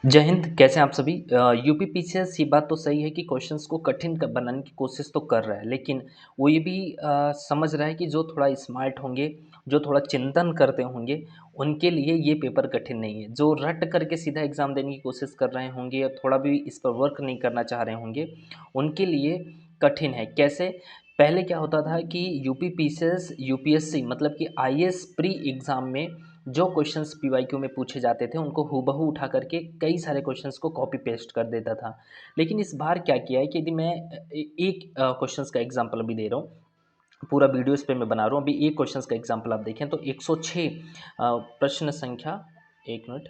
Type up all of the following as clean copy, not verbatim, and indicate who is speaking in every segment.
Speaker 1: जय हिंद, कैसे हैं आप सभी? यूपी पीसीएस ये बात तो सही है कि क्वेश्चंस को कठिन बनाने की कोशिश तो कर रहा है, लेकिन वो ये भी समझ रहा है कि जो थोड़ा स्मार्ट होंगे, जो थोड़ा चिंतन करते होंगे, उनके लिए ये पेपर कठिन नहीं है। जो रट करके सीधा एग्ज़ाम देने की कोशिश कर रहे होंगे या थोड़ा भी इस पर वर्क नहीं करना चाह रहे होंगे, उनके लिए कठिन है। कैसे? पहले क्या होता था कि यूपी पीसीएस, यूपीएससी मतलब कि आईएएस प्री एग्ज़ाम में जो क्वेश्चंस पीवाईक्यू में पूछे जाते थे, उनको हूबहू उठा करके कई सारे क्वेश्चंस को कॉपी पेस्ट कर देता था। लेकिन इस बार क्या किया है कि यदि मैं एक क्वेश्चंस का एग्जांपल अभी दे रहा हूँ, पूरा वीडियो इस पे मैं बना रहा हूँ। अभी एक क्वेश्चंस का एग्जांपल आप देखें तो 106 प्रश्न संख्या, 1 मिनट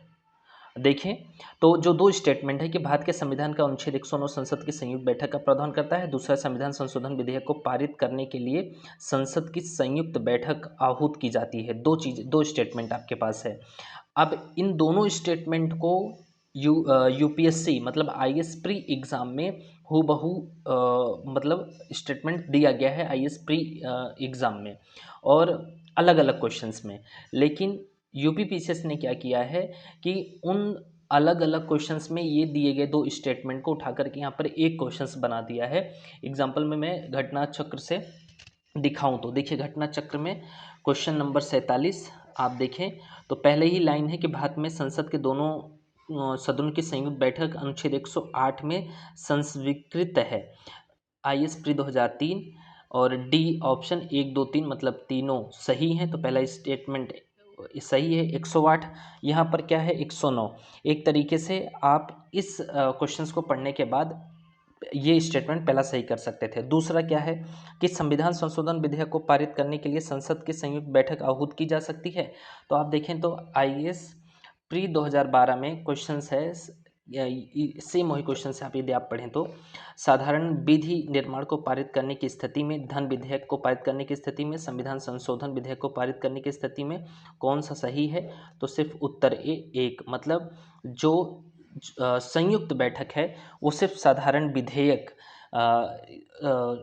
Speaker 1: देखें, तो जो 2 स्टेटमेंट है कि भारत के संविधान का अनुच्छेद 109 संसद की संयुक्त बैठक का प्रावधान करता है। दूसरा, संविधान संशोधन विधेयक को पारित करने के लिए संसद की संयुक्त बैठक आहूत की जाती है। 2 स्टेटमेंट आपके पास है। अब इन दोनों स्टेटमेंट को यूपीएससी मतलब आईएएस प्री एग्ज़ाम में हूबहू मतलब स्टेटमेंट दिया गया है आईएएस प्री एग्ज़ाम में और अलग-अलग क्वेश्चंस में। लेकिन यूपी पीसीएस ने क्या किया है कि उन अलग-अलग क्वेश्चंस में ये दिए गए 2 स्टेटमेंट को उठा कर के यहाँ पर एक क्वेश्चंस बना दिया है। एग्ज़ाम्पल में मैं घटना चक्र से दिखाऊँ तो देखिए, घटना चक्र में क्वेश्चन नंबर 47 आप देखें तो पहले ही लाइन है कि भारत में संसद के दोनों सदनों की संयुक्त बैठक अनुच्छेद 108 में संस्वीकृत है। आईएएस प्री 2003 और डी ऑप्शन 1, 2, 3 मतलब तीनों सही हैं। तो पहला स्टेटमेंट सही है। 108 यहाँ पर क्या है 109। एक तरीके से आप इस क्वेश्चंस को पढ़ने के बाद ये स्टेटमेंट पहला सही कर सकते थे। दूसरा क्या है कि संविधान संशोधन विधेयक को पारित करने के लिए संसद की संयुक्त बैठक आहूत की जा सकती है। तो आप देखें तो आईएएस प्री 2012 में क्वेश्चंस है, सेम वही क्वेश्चन है। आप यदि आप पढ़ें तो साधारण विधि निर्माण को पारित करने की स्थिति में, धन विधेयक को पारित करने की स्थिति में, संविधान संशोधन विधेयक को पारित करने की स्थिति में कौन सा सही है? तो सिर्फ उत्तर ए 1 मतलब जो संयुक्त बैठक है वो सिर्फ साधारण विधेयक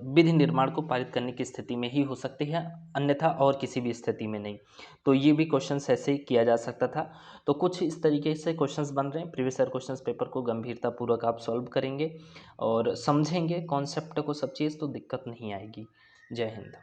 Speaker 1: विधि निर्माण को पारित करने की स्थिति में ही हो सकती है, अन्यथा और किसी भी स्थिति में नहीं। तो ये भी क्वेश्चंस ऐसे ही किया जा सकता था। तो कुछ इस तरीके से क्वेश्चंस बन रहे हैं। प्रीवियस ईयर क्वेश्चंस पेपर को गंभीरतापूर्वक आप सॉल्व करेंगे और समझेंगे कॉन्सेप्ट को, सब चीज़, तो दिक्कत नहीं आएगी। जय हिंद।